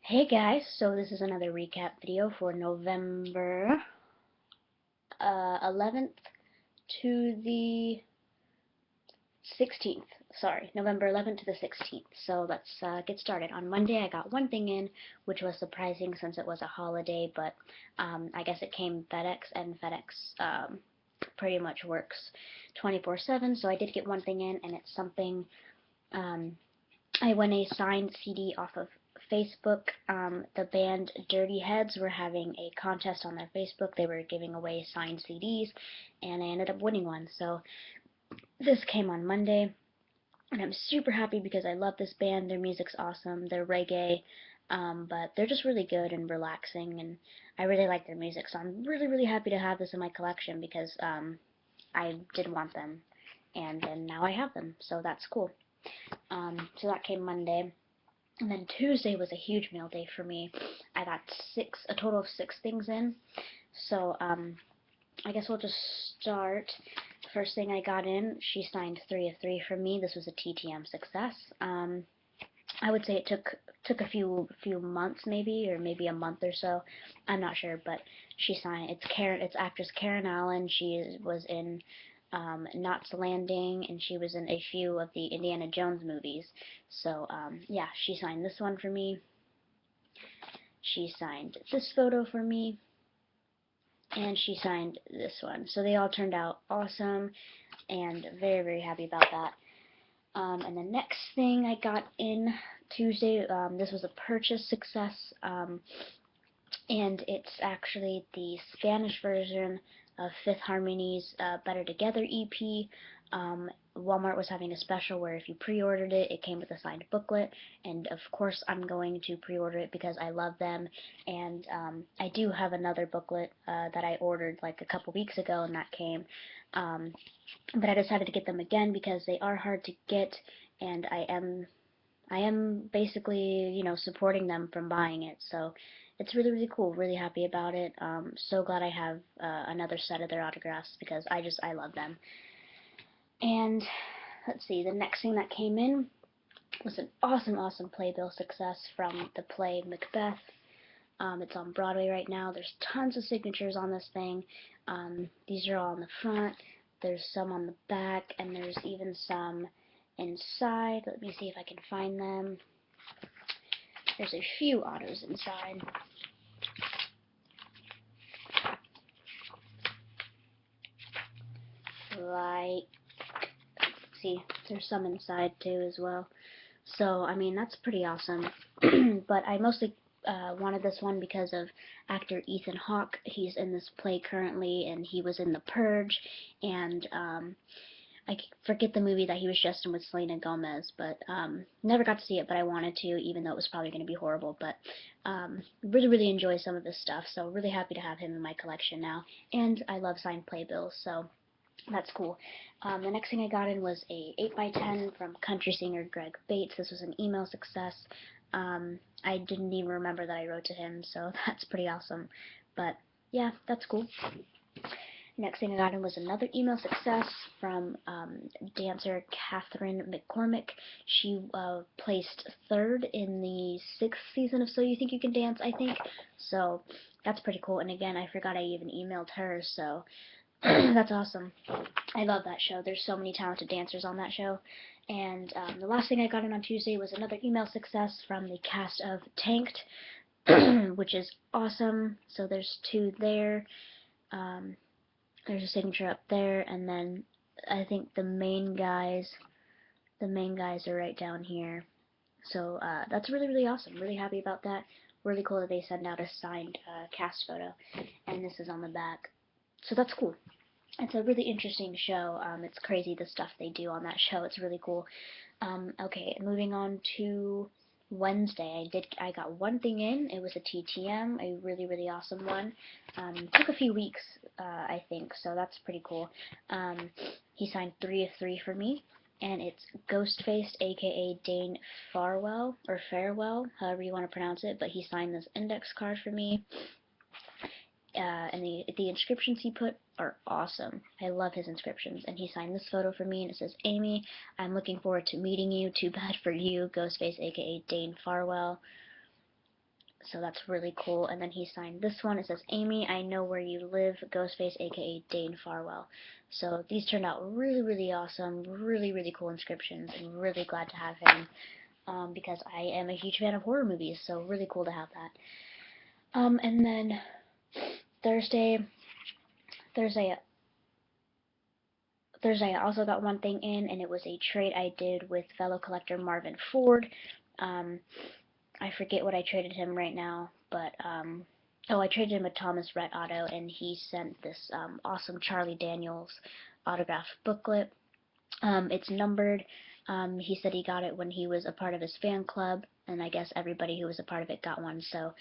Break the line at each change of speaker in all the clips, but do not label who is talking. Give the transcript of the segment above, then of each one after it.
Hey guys, so this is another recap video for November 11th to the 16th. Sorry, November 11th to the 16th. So let's get started. On Monday I got one thing in, which was surprising since it was a holiday, but I guess it came FedEx, and FedEx pretty much works 24/7, so I did get one thing in, and it's something um, I won a signed CD off of Facebook. The band Dirty Heads were having a contest on their Facebook. They were giving away signed CDs, and I ended up winning one. So this came on Monday, and I'm super happy because I love this band. Their music's awesome. They're reggae, but they're just really good and relaxing, and I really like their music. So I'm really, really happy to have this in my collection because I did want them, and then now I have them. So that's cool. So that came Monday. And then Tuesday was a huge mail day for me. I got a total of six things in. So I guess we'll just start. First thing I got in, she signed 3 of 3 for me. This was a TTM success. I would say it took a few months maybe, or maybe a month or so. I'm not sure, but she signed. It's actress Karen Allen. She was in Knots Landing, and she was in a few of the Indiana Jones movies. So yeah, she signed this one for me. She signed this photo for me, and she signed this one. So they all turned out awesome, and very, very happy about that. And the next thing I got in Tuesday, this was a purchase success, and it's actually the Spanish version of Fifth Harmony's Better Together EP. Walmart was having a special where if you pre-ordered it, it came with a signed booklet, and of course I'm going to pre-order it because I love them, and I do have another booklet that I ordered like a couple weeks ago, and that came, but I decided to get them again because they are hard to get, and I am basically, supporting them from buying it, so it's really, really cool. Really happy about it. So glad I have another set of their autographs because I love them. And let's see, the next thing that came in was an awesome, awesome Playbill success from the play Macbeth. It's on Broadway right now. There's tons of signatures on this thing. These are all on the front. There's some on the back, and there's even some inside. Let me see if I can find them. There's a few autos inside. Like, see, there's some inside too as well. So, I mean, that's pretty awesome. But I mostly wanted this one because of actor Ethan Hawke. He's in this play currently, and he was in The Purge, and I forget the movie that he was just in with Selena Gomez, but never got to see it, but I wanted to, even though it was probably going to be horrible. But really, really enjoy some of this stuff, so really happy to have him in my collection now. And I love signed playbills, so that's cool. The next thing I got in was a 8x10 from country singer Greg Bates. This was an email success. I didn't even remember that I wrote to him, so that's pretty awesome. But yeah, that's cool. Next thing I got in was another email success from dancer Katherine McCormick. She placed third in the 6th season of So You Think You Can Dance, I think. So that's pretty cool. And again, I forgot I even emailed her, so that's awesome. I love that show. There's so many talented dancers on that show. And the last thing I got in on Tuesday was another email success from the cast of Tanked, which is awesome. So there's 2 there. There's a signature up there, and then I think the main guys are right down here. So that's really, really awesome. Really happy about that. Really cool that they send out a signed cast photo, and this is on the back. So that's cool. It's a really interesting show. It's crazy the stuff they do on that show. It's really cool. Okay, moving on to Wednesday. I got one thing in. It was a TTM, a really, really awesome one. Took a few weeks, I think, so that's pretty cool. He signed 3 of 3 for me, and it's Ghostface, aka Dane Farwell, or Farewell, however you want to pronounce it, but he signed this index card for me. And the inscriptions he put are awesome. I love his inscriptions. And he signed this photo for me, and it says, "Amy, I'm looking forward to meeting you. Too bad for you, Ghostface, aka Dane Farwell." so that's really cool. And then he signed this one. It says, Amy, I know where you live, Ghostface, aka Dane Farwell. So these turned out really, really awesome, really, really cool inscriptions, and really glad to have him, because I am a huge fan of horror movies, so really cool to have that. And then Thursday, Thursday, Thursday I also got one thing in, and it was a trade I did with fellow collector Marvin Ford. I forget what I traded him right now, but oh, I traded him a Thomas Rhett auto, and he sent this awesome Charlie Daniels autographed booklet. It's numbered. He said he got it when he was a part of his fan club, and I guess everybody who was a part of it got one. So,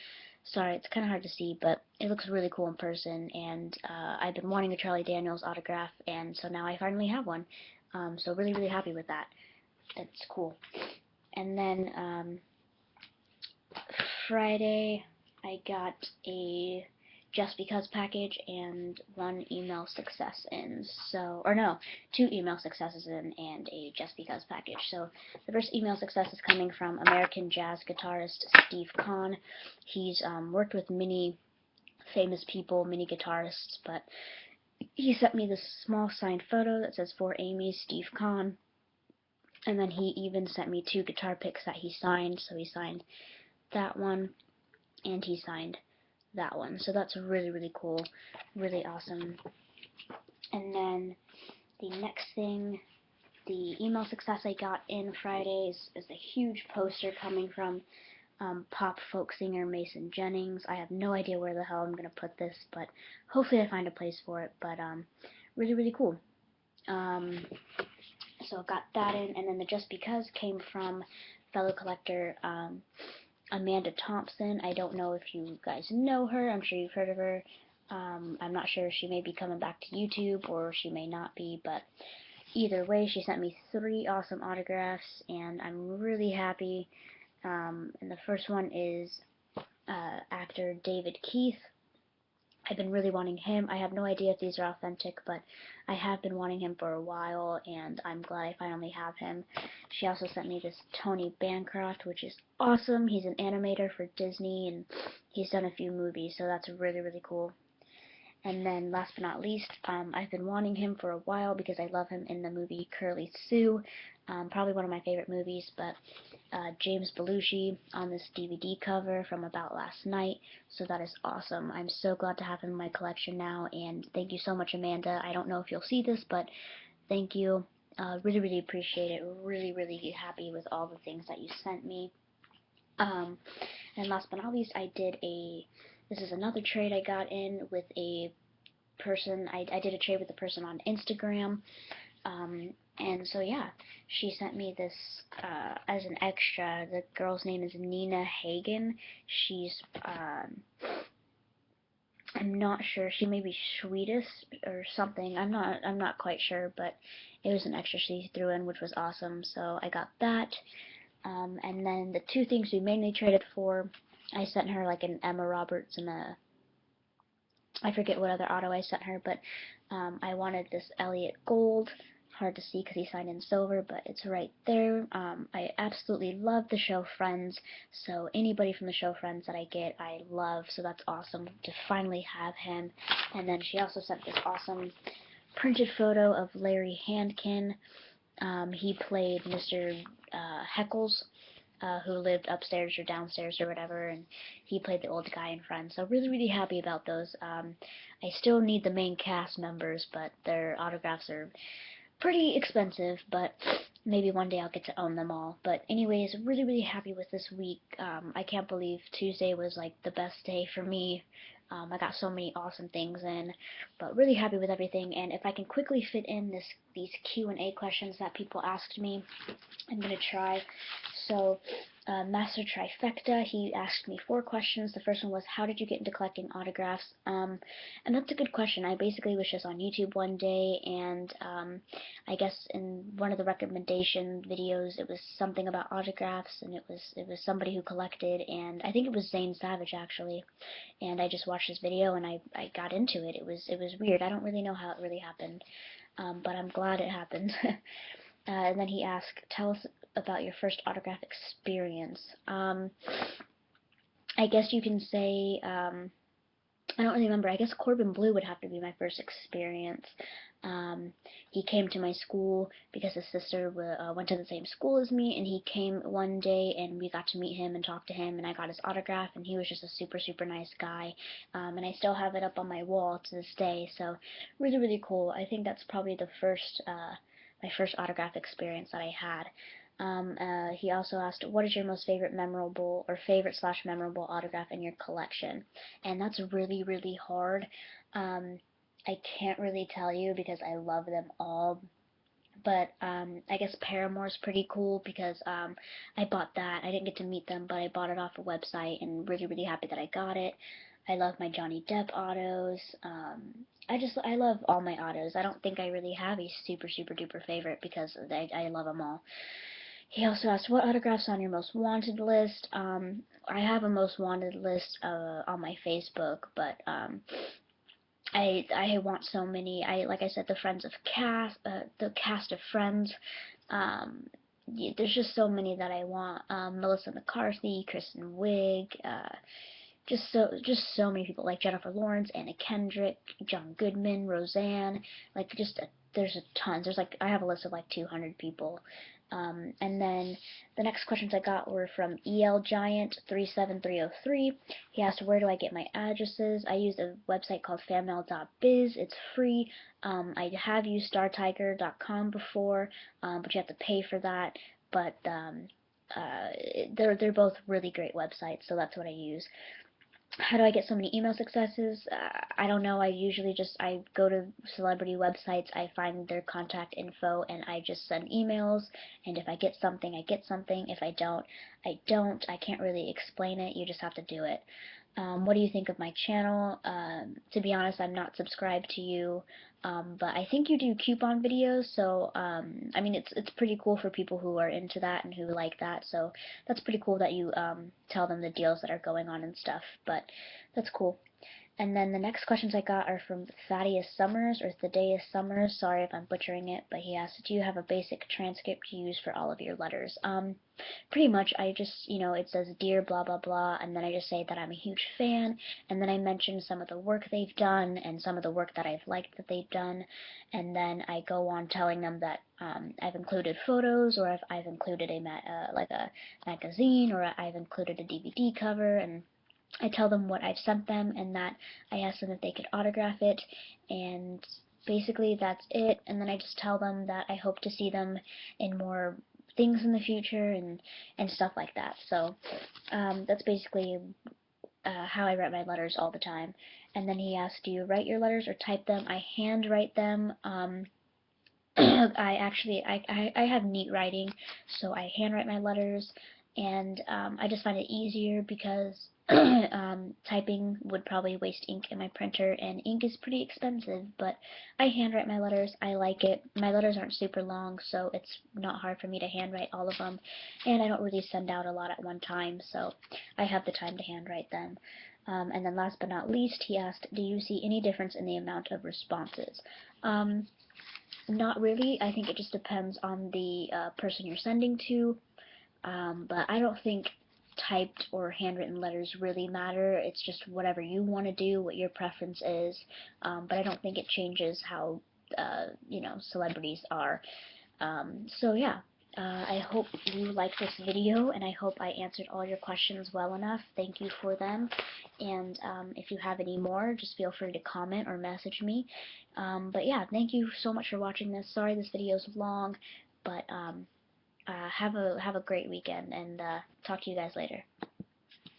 sorry, it's kind of hard to see, but it looks really cool in person, and I've been wanting a Charlie Daniels autograph, and so now I finally have one. So really, really happy with that. That's cool. And then Friday, I got a Just Because package and one email success in. So, or no, two email successes in and a Just Because package. So the first email success is coming from American jazz guitarist Steve Kahn. He's worked with many famous people, many guitarists, but he sent me this small signed photo that says, "For Amy, Steve Kahn." And then he even sent me two guitar picks that he signed. So he signed that one and he signed that one. So that's really, really cool, really awesome. And then the next thing, the email success I got in Fridays is a huge poster coming from pop folk singer Mason Jennings. I have no idea where the hell I'm going to put this, but hopefully I find a place for it. But really, really cool. So got that in, and then the Just Because came from fellow collector Amanda Thompson. I don't know if you guys know her. I'm sure you've heard of her. I'm not sure if she may be coming back to YouTube or she may not be, but either way, she sent me 3 awesome autographs, and I'm really happy. And the first one is actor David Keith. I've been really wanting him. I have no idea if these are authentic, but I have been wanting him for a while, and I'm glad I finally have him. She also sent me this Tony Bancroft, which is awesome. He's an animator for Disney, and he's done a few movies, so that's really, really cool. And then, last but not least, I've been wanting him for a while because I love him in the movie Curly Sue, probably one of my favorite movies, but James Belushi on this DVD cover from About Last Night, so that is awesome. I'm so glad to have him in my collection now, and thank you so much, Amanda. I don't know if you'll see this, but thank you. Really, really appreciate it. Really, really happy with all the things that you sent me. And last but not least, this is another trade I got in with a person. I did a trade with a person on Instagram. And so yeah, she sent me this as an extra. The girl's name is Nina Hagen. She's I'm not sure. She may be Swedish or something. I'm not quite sure, but it was an extra she threw in, which was awesome. So I got that. And then the two things we mainly traded for, I sent her like an Emma Roberts and I forget what other auto I sent her, but I wanted this Elliot Gold. Hard to see because he signed in silver, but it's right there. I absolutely love the show Friends, so anybody from the show Friends that I get, I love, so that's awesome to finally have him. And then she also sent this awesome printed photo of Larry Handkin. He played Mr. Heckles, who lived upstairs or downstairs or whatever, and he played the old guy in Friends. So really, really happy about those. I still need the main cast members, but their autographs are pretty expensive, but maybe one day I'll get to own them all. But anyways, really, really happy with this week. I can't believe Tuesday was like the best day for me. I got so many awesome things in, but really happy with everything. And if I can quickly fit in these Q&A questions that people asked me, I'm going to try. So, Master Trifecta, he asked me 4 questions. The first one was, how did you get into collecting autographs? And that's a good question. I basically was just on YouTube one day, and I guess in one of the recommendation videos, it was something about autographs, and it was somebody who collected, and I think it was Zane Savage, actually. And I just watched this video, and I got into it. It was weird. I don't really know how it really happened, but I'm glad it happened. And then he asked, tell us about your first autograph experience. I guess you can say, I don't really remember. I guess Corbin Blue would have to be my first experience. He came to my school because his sister went to the same school as me, and he came one day, and we got to meet him and talk to him, and I got his autograph, and he was just a super, super nice guy. And I still have it up on my wall to this day, so really, really cool. I think that's probably my first autograph experience that I had. He also asked, what is your most favorite memorable or favorite slash memorable autograph in your collection? And that's really, really hard. I can't really tell you because I love them all. But I guess Paramore's pretty cool because I bought that. I didn't get to meet them, but I bought it off a website and really, really happy that I got it. I love my Johnny Depp autos. I love all my autos. I don't think I really have a super, super duper favorite because I love them all. He also asked, what autographs on your most wanted list? I have a most wanted list on my Facebook, but I want so many. Like I said, the cast of Friends. There's just so many that I want. Melissa McCarthy, Kristen Wiig, just so many people like Jennifer Lawrence, Anna Kendrick, John Goodman, Roseanne, like there's a tons. There's like I have a list of like 200 people. And then the next questions I got were from ELGiant37303. He asked, where do I get my addresses? I use a website called fanmail.biz. It's free. I have used startiger.com before, but you have to pay for that. But they're both really great websites, so that's what I use. How do I get so many email successes? I don't know. I go to celebrity websites, I find their contact info, and I just send emails. And if I get something, I get something. If I don't, I don't. I can't really explain it. You just have to do it. What do you think of my channel? To be honest, I'm not subscribed to you, but I think you do coupon videos, so I mean it's pretty cool for people who are into that and who like that, so that's pretty cool that you tell them the deals that are going on and stuff, but that's cool. And then the next questions I got are from Thaddeus Summers, or Thaddeus Summers, sorry if I'm butchering it, but he asked, do you have a basic transcript you use for all of your letters? Pretty much, I just, it says, dear blah blah blah, and then I just say that I'm a huge fan, and then I mention some of the work they've done, and some of the work that I've liked that they've done, and then I go on telling them that I've included photos, or if I've included like a magazine, or I've included a DVD cover, and I tell them what I've sent them and that I ask them if they could autograph it, and basically that's it. And then I just tell them that I hope to see them in more things in the future and stuff like that. So that's basically how I write my letters all the time. And then he asked, do you write your letters or type them? I handwrite them. I have neat writing, so I handwrite my letters, and I just find it easier because typing would probably waste ink in my printer, and ink is pretty expensive, but I handwrite my letters. I like it. My letters aren't super long, so it's not hard for me to handwrite all of them, and I don't really send out a lot at one time, so I have the time to handwrite them. And then last but not least, he asked, do you see any difference in the amount of responses? Not really. I think it just depends on the person you're sending to. But I don't think typed or handwritten letters really matter. It's just whatever you want to do, what your preference is. But I don't think it changes how, celebrities are. So yeah, I hope you liked this video, and I hope I answered all your questions well enough. Thank you for them, and if you have any more, just feel free to comment or message me. But yeah, thank you so much for watching this. Sorry this video is long, but have a great weekend, and talk to you guys later.